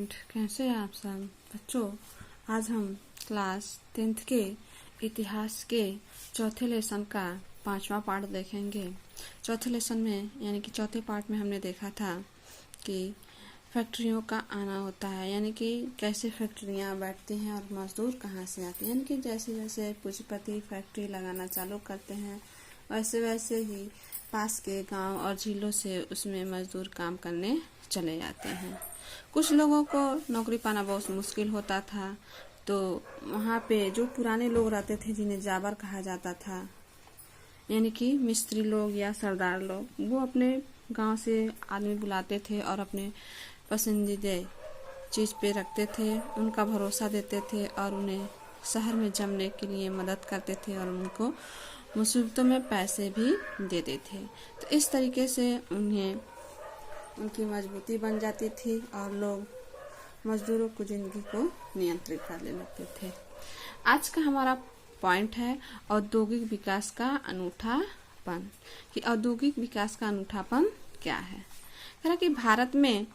Student, कैसे हैं आप सब बच्चों। आज हम क्लास 10th के इतिहास के चौथे लेसन का 5वां पार्ट देखेंगे। चौथे लेसन में यानी कि चौथे पार्ट में हमने देखा था कि फैक्ट्रियों का आना होता है, यानी कि कैसे फैक्ट्रियां बैठती हैं और मजदूर कहाँ से आते हैं। यानी कि जैसे जैसे पूंजीपति फैक्ट्री लगाना चालू करते हैं वैसे वैसे ही पास के गांव और जिलों से उसमें मजदूर काम करने चले जाते हैं। कुछ लोगों को नौकरी पाना बहुत मुश्किल होता था, तो वहाँ पे जो पुराने लोग रहते थे जिन्हें जाबर कहा जाता था, यानी कि मिस्त्री लोग या सरदार लोग, वो अपने गांव से आदमी बुलाते थे और अपने पसंदीदा चीज़ पे रखते थे, उनका भरोसा देते थे और उन्हें शहर में जमने के लिए मदद करते थे और उनको मुसीबतों में पैसे भी देते थे। तो इस तरीके से उन्हें उनकी मजबूती बन जाती थी और लोग मजदूरों को जिंदगी को नियंत्रित करने लगते थे। आज का हमारा पॉइंट है औद्योगिक विकास का अनूठापन, कि औद्योगिक विकास का अनूठापन क्या है। कह कि भारत में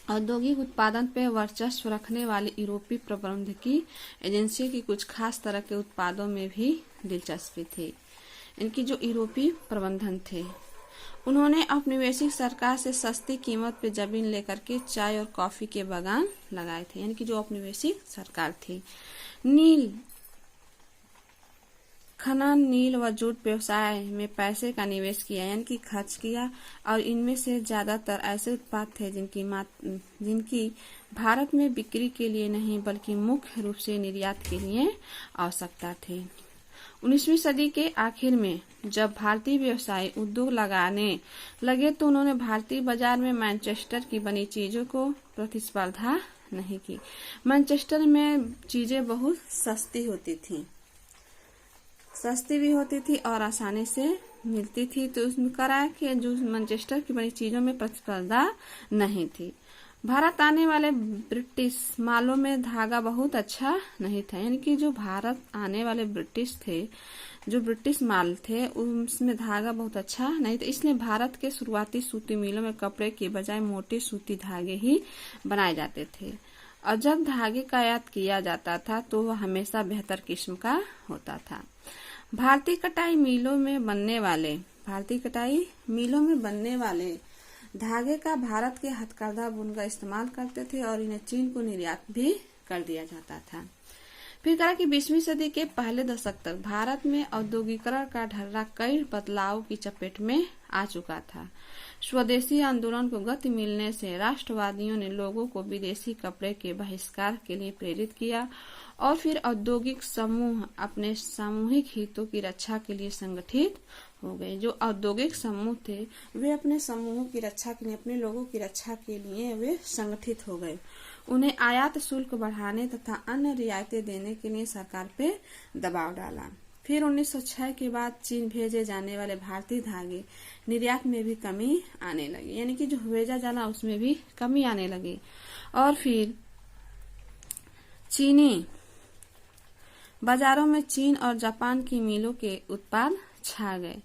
औद्योगिक उत्पादन पर वर्चस्व रखने वाली यूरोपीय प्रबंधकीय एजेंसी की कुछ खास तरह के उत्पादों में भी दिलचस्पी थी। इनकी जो यूरोपीय प्रबंधन थे, उन्होंने औपनिवेशिक सरकार से सस्ती कीमत पे जमीन लेकर के चाय और कॉफी के बागान लगाए थे। यानी कि जो औपनिवेशिक सरकार थी, नील खनन, नील व जूट व्यवसाय में पैसे का निवेश किया, यानी कि खर्च किया, और इनमें से ज्यादातर ऐसे उत्पाद थे जिनकी भारत में बिक्री के लिए नहीं बल्कि मुख्य रूप से निर्यात के लिए आवश्यकता थी। 19वीं सदी के आखिर में जब भारतीय व्यवसायी उद्योग लगाने लगे तो उन्होंने भारतीय बाजार में मैनचेस्टर की बनी चीजों को प्रतिस्पर्धा नहीं की। मैनचेस्टर में चीजें बहुत सस्ती होती थी, सस्ती भी होती थी और आसानी से मिलती थी, तो उसमें करा कि जो मैनचेस्टर की बनी चीजों में प्रतिस्पर्धा नहीं थी। भारत आने वाले ब्रिटिश मालों में धागा बहुत अच्छा नहीं था, यानी कि जो भारत आने वाले जो ब्रिटिश माल थे उसमें धागा बहुत अच्छा नहीं था। इसलिए भारत के शुरुआती सूती मिलों में कपड़े के बजाय मोटे सूती धागे ही बनाए जाते थे, और जब धागे का आयात किया जाता था तो वह हमेशा बेहतर किस्म का होता था। भारतीय कटाई मिलों में बनने वाले धागे का भारत के हथकरघा बुनकर इस्तेमाल करते थे और इन्हें चीन को निर्यात भी कर दिया जाता था। फिर कहा कि 20वीं सदी के पहले दशक तक भारत में औद्योगिकरण का ढर्रा कई बदलाव की चपेट में आ चुका था। स्वदेशी आंदोलन को गति मिलने से राष्ट्रवादियों ने लोगों को विदेशी कपड़े के बहिष्कार के लिए प्रेरित किया और फिर औद्योगिक समूह अपने सामूहिक हितों की रक्षा के लिए संगठित हो गए। जो औद्योगिक समूह थे वे अपने समूहों की रक्षा के लिए, अपने लोगों की रक्षा के लिए वे संगठित हो गए। उन्हें आयात शुल्क बढ़ाने तथा अन्य रियायतें देने के लिए सरकार पे दबाव डाला। फिर 1906 के बाद चीन भेजे जाने वाले भारतीय धागे निर्यात में भी कमी आने लगी, यानी कि जो भेजा जाना उसमें भी कमी आने लगी। और फिर चीनी बाजारों में चीन और जापान की मिलों के उत्पाद छा गए।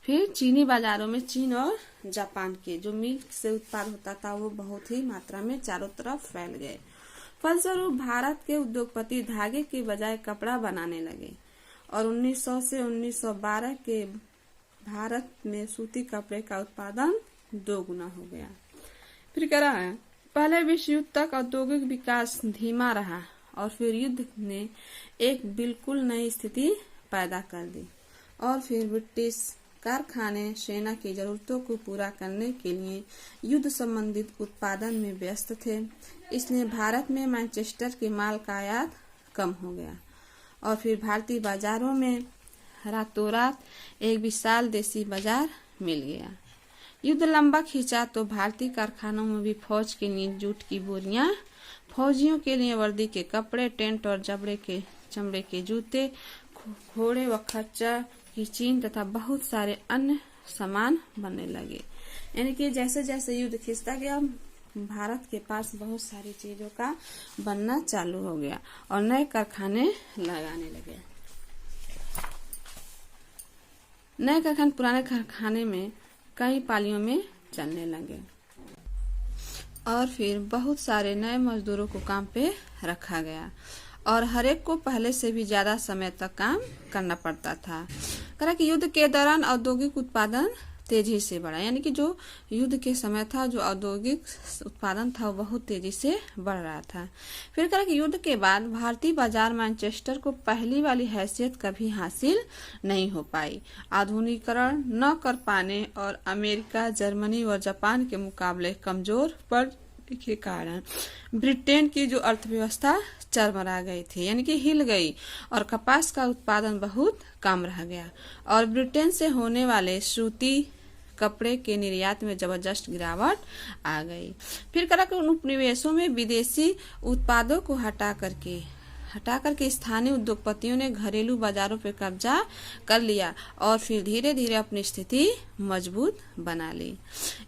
फिर चीनी बाजारों में चीन और जापान के जो मिल से उत्पाद होता था वो बहुत ही मात्रा में चारों तरफ फैल गए। फलस्वरूप भारत के उद्योगपति धागे के बजाय कपड़ा बनाने लगे और 1900 से 1912 के भारत में सूती कपड़े का उत्पादन 2 गुना हो गया। फिर क्या रहा है, पहले विश्व युद्ध तक औद्योगिक विकास धीमा रहा और फिर युद्ध ने एक बिल्कुल नई स्थिति पैदा कर दी और फिर ब्रिटिश कारखाने सेना की जरूरतों को पूरा करने के लिए युद्ध संबंधित उत्पादन में व्यस्त थे। इसलिए भारत में मैनचेस्टर के माल का आयात कम हो गया और फिर भारतीय बाजारों में रातों रात एक विशाल देसी बाजार मिल गया। युद्ध लंबा खींचा तो भारतीय कारखानों में भी फौज के लिए जूट की बोरियां, फौजियों के लिए वर्दी के कपड़े, टेंट और चमड़े के जूते, घोड़े व खच्चर की चीन तथा बहुत सारे अन्य सामान बनने लगे। यानी कि जैसे जैसे युद्ध खिंचता गया भारत के पास बहुत सारी चीजों का बनना चालू हो गया और नए कारखाने लगाने लगे। नए कारखाने पुराने कारखाने में कई पालियों में चलने लगे और फिर बहुत सारे नए मजदूरों को काम पे रखा गया और हरेक को पहले से भी ज्यादा समय तक काम करना पड़ता था। कहा कि युद्ध के दौरान औद्योगिक उत्पादन तेजी से बढ़ा, यानी कि जो युद्ध के समय था जो औद्योगिक उत्पादन था वो बहुत तेजी से बढ़ रहा था। फिर कहा कि युद्ध के बाद भारतीय बाजार मैनचेस्टर को पहली वाली हैसियत कभी हासिल नहीं हो पाई। आधुनिकीकरण न कर पाने और अमेरिका, जर्मनी और जापान के मुकाबले कमजोर पड़ने के कारण ब्रिटेन की जो अर्थव्यवस्था चरमरा गई थी, यानी कि हिल गई और कपास का उत्पादन बहुत कम रह गया और ब्रिटेन से होने वाले सूती कपड़े के निर्यात में जबरदस्त गिरावट आ गई। फिर करा कि उन उपनिवेशों में विदेशी उत्पादों को हटा करके स्थानीय उद्योगपतियों ने घरेलू बाजारों पर कब्जा कर लिया और फिर धीरे धीरे अपनी स्थिति मजबूत बना ली।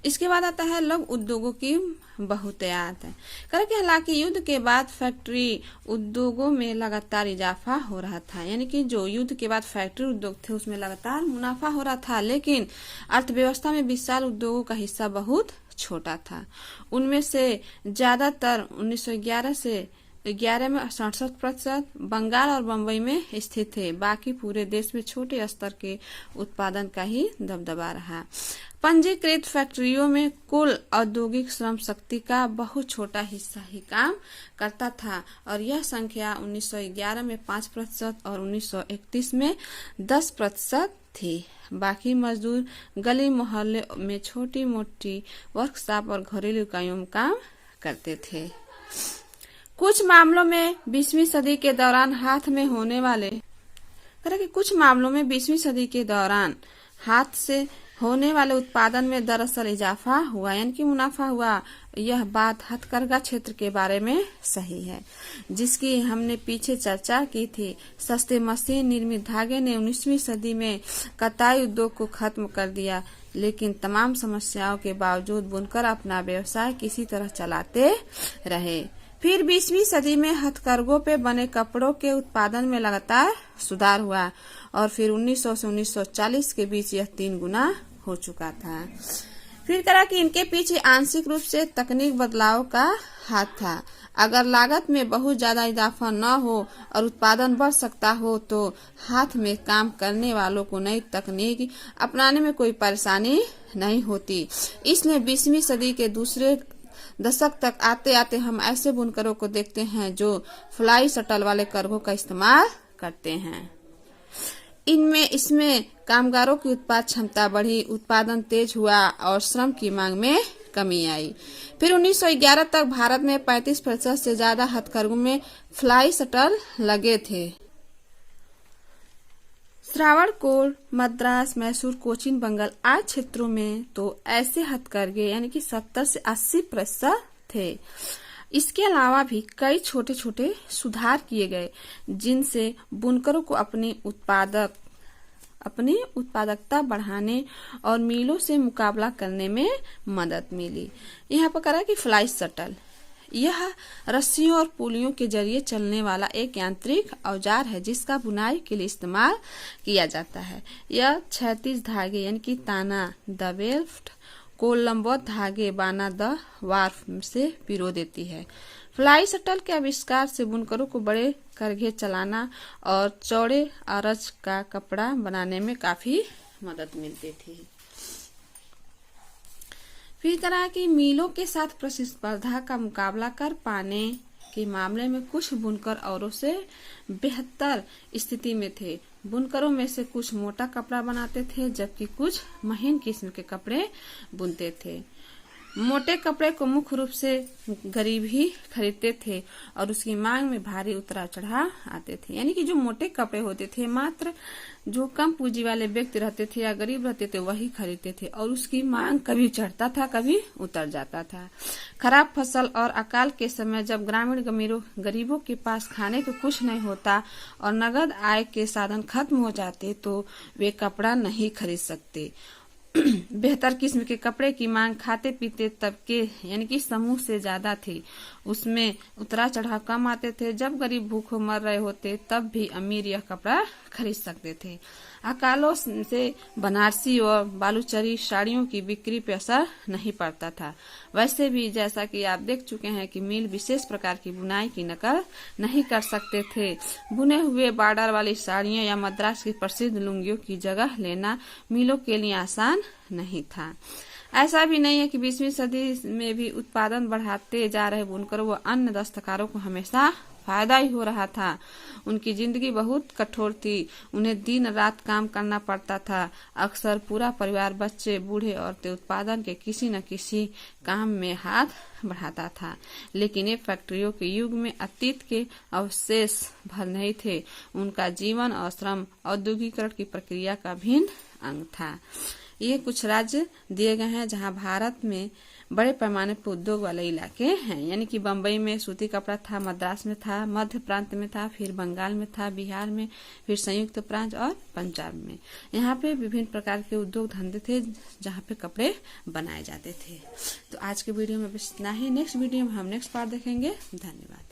इसके बाद आता है लघु उद्योगों की बहुतायत है। कि हालांकि युद्ध के बाद फैक्ट्री उद्योगों में लगातार इजाफा हो रहा था, यानी कि जो युद्ध के बाद फैक्ट्री उद्योग थे उसमें लगातार मुनाफा हो रहा था, लेकिन अर्थव्यवस्था में विशाल उद्योगों का हिस्सा बहुत छोटा था। उनमें से ज्यादातर 1911 से 11 में 67% बंगाल और बम्बई में स्थित थे। बाकी पूरे देश में छोटे स्तर के उत्पादन का ही दबदबा रहा। पंजीकृत फैक्ट्रियों में कुल औद्योगिक श्रम शक्ति का बहुत छोटा हिस्सा ही काम करता था और यह संख्या 1911 में 5% और 1931 में 10% थी। बाकी मजदूर गली मोहल्ले में छोटी मोटी वर्कशॉप और घरेलू इकाइयों में काम करते थे। कुछ मामलों में 20वीं सदी के दौरान हाथ से होने वाले उत्पादन में दरअसल इजाफा हुआ, यानी कि मुनाफा हुआ। यह बात हथकरघा क्षेत्र के बारे में सही है, जिसकी हमने पीछे चर्चा की थी। सस्ते मशीन निर्मित धागे ने 19वीं सदी में कताई उद्योग को खत्म कर दिया, लेकिन तमाम समस्याओं के बावजूद बुनकर अपना व्यवसाय किसी तरह चलाते रहे। फिर 20वीं सदी में हथकरघों पे बने कपड़ों के उत्पादन में लगातार सुधार हुआ और फिर 1900 से 1940 के बीच यह 3 गुना हो चुका था। फिर कहा कि इनके पीछे आंशिक रूप से तकनीक बदलाव का हाथ था। अगर लागत में बहुत ज्यादा इजाफा न हो और उत्पादन बढ़ सकता हो तो हाथ में काम करने वालों को नई तकनीक अपनाने में कोई परेशानी नहीं होती। इसलिए 20वीं सदी के दूसरे दशक तक आते आते हम ऐसे बुनकरों को देखते हैं जो फ्लाई शटल वाले करघों का इस्तेमाल करते हैं। इसमें कामगारों की उत्पाद क्षमता बढ़ी, उत्पादन तेज हुआ और श्रम की मांग में कमी आई। फिर 1911 तक भारत में 35% से ज्यादा हथकरघों में फ्लाई शटल लगे थे। श्रावणकोर, मद्रास, मैसूर, कोचीन, बंगाल आदि क्षेत्रों में तो ऐसे हथकरघे यानी कि 70 से 80% थे। इसके अलावा भी कई छोटे छोटे सुधार किए गए, जिनसे बुनकरों को अपनी उत्पादकता बढ़ाने और मिलों से मुकाबला करने में मदद मिली। यहाँ पर करा कि फ्लाई शटल, यह रस्सियों और पुलियों के जरिए चलने वाला एक यांत्रिक औजार है जिसका बुनाई के लिए इस्तेमाल किया जाता है। यह क्षैतिज धागे यानी कि ताना द वेल्फ्ट को लंबवत धागे बाना द वार्फ से पिरो देती है। फ्लाई शटल के आविष्कार से बुनकरों को बड़े करघे चलाना और चौड़े अरज का कपड़ा बनाने में काफी मदद मिलती थी। फिर तरह की मीलों के साथ प्रतिस्पर्धा का मुकाबला कर पाने के मामले में कुछ बुनकर औरों से बेहतर स्थिति में थे। बुनकरों में से कुछ मोटा कपड़ा बनाते थे जबकि कुछ महीन किस्म के कपड़े बुनते थे। मोटे कपड़े को मुख्य रूप से गरीब ही खरीदते थे और उसकी मांग में भारी उतार चढ़ाव आते थे। यानी कि जो मोटे कपड़े होते थे मात्र जो कम पूंजी वाले व्यक्ति रहते थे या गरीब रहते थे वही खरीदते थे और उसकी मांग कभी चढ़ता था कभी उतर जाता था। खराब फसल और अकाल के समय जब ग्रामीण गरीबों के पास खाने को कुछ नहीं होता और नगद आय के साधन खत्म हो जाते तो वे कपड़ा नहीं खरीद सकते। बेहतर किस्म के कपड़े की मांग खाते पीते तबके यानी कि समूह से ज्यादा थी उसमें उतरा चढ़ाव कम आते थे। जब गरीब भूखों मर रहे होते तब भी अमीर यह कपड़ा खरीद सकते थे। अकालों से बनारसी और बालूचरी साड़ियों की बिक्री पर असर नहीं पड़ता था। वैसे भी जैसा कि आप देख चुके हैं कि मिल विशेष प्रकार की बुनाई की नकल नहीं कर सकते थे। बुने हुए बॉर्डर वाली साड़ियां या मद्रास की प्रसिद्ध लुंगियों की जगह लेना मिलों के लिए आसान नहीं था। ऐसा भी नहीं है कि 20वीं सदी में भी उत्पादन बढ़ाते जा रहे बुनकरों व अन्य दस्तकारों को हमेशा फायदा ही हो रहा था। उनकी जिंदगी बहुत कठोर थी। उन्हें दिन रात काम करना पड़ता था। अक्सर पूरा परिवार, बच्चे, बूढ़े, औरतें उत्पादन के किसी न किसी काम में हाथ बढ़ाता था। लेकिन ये फैक्ट्रियों के युग में अतीत के अवशेष भर नहीं थे। उनका जीवन और श्रम औद्योगिकरण की प्रक्रिया का भिन्न अंग था। ये कुछ राज्य दिए गए हैं जहां भारत में बड़े पैमाने पर उद्योग वाले इलाके हैं, यानी कि बम्बई में सूती कपड़ा था, मद्रास में था, मध्य प्रांत में था, फिर बंगाल में था, बिहार में, फिर संयुक्त प्रांत और पंजाब में। यहाँ पे विभिन्न प्रकार के उद्योग धंधे थे जहाँ पे कपड़े बनाए जाते थे। तो आज के वीडियो में बस इतना ही। नेक्स्ट वीडियो में हम नेक्स्ट पार्ट देखेंगे। धन्यवाद।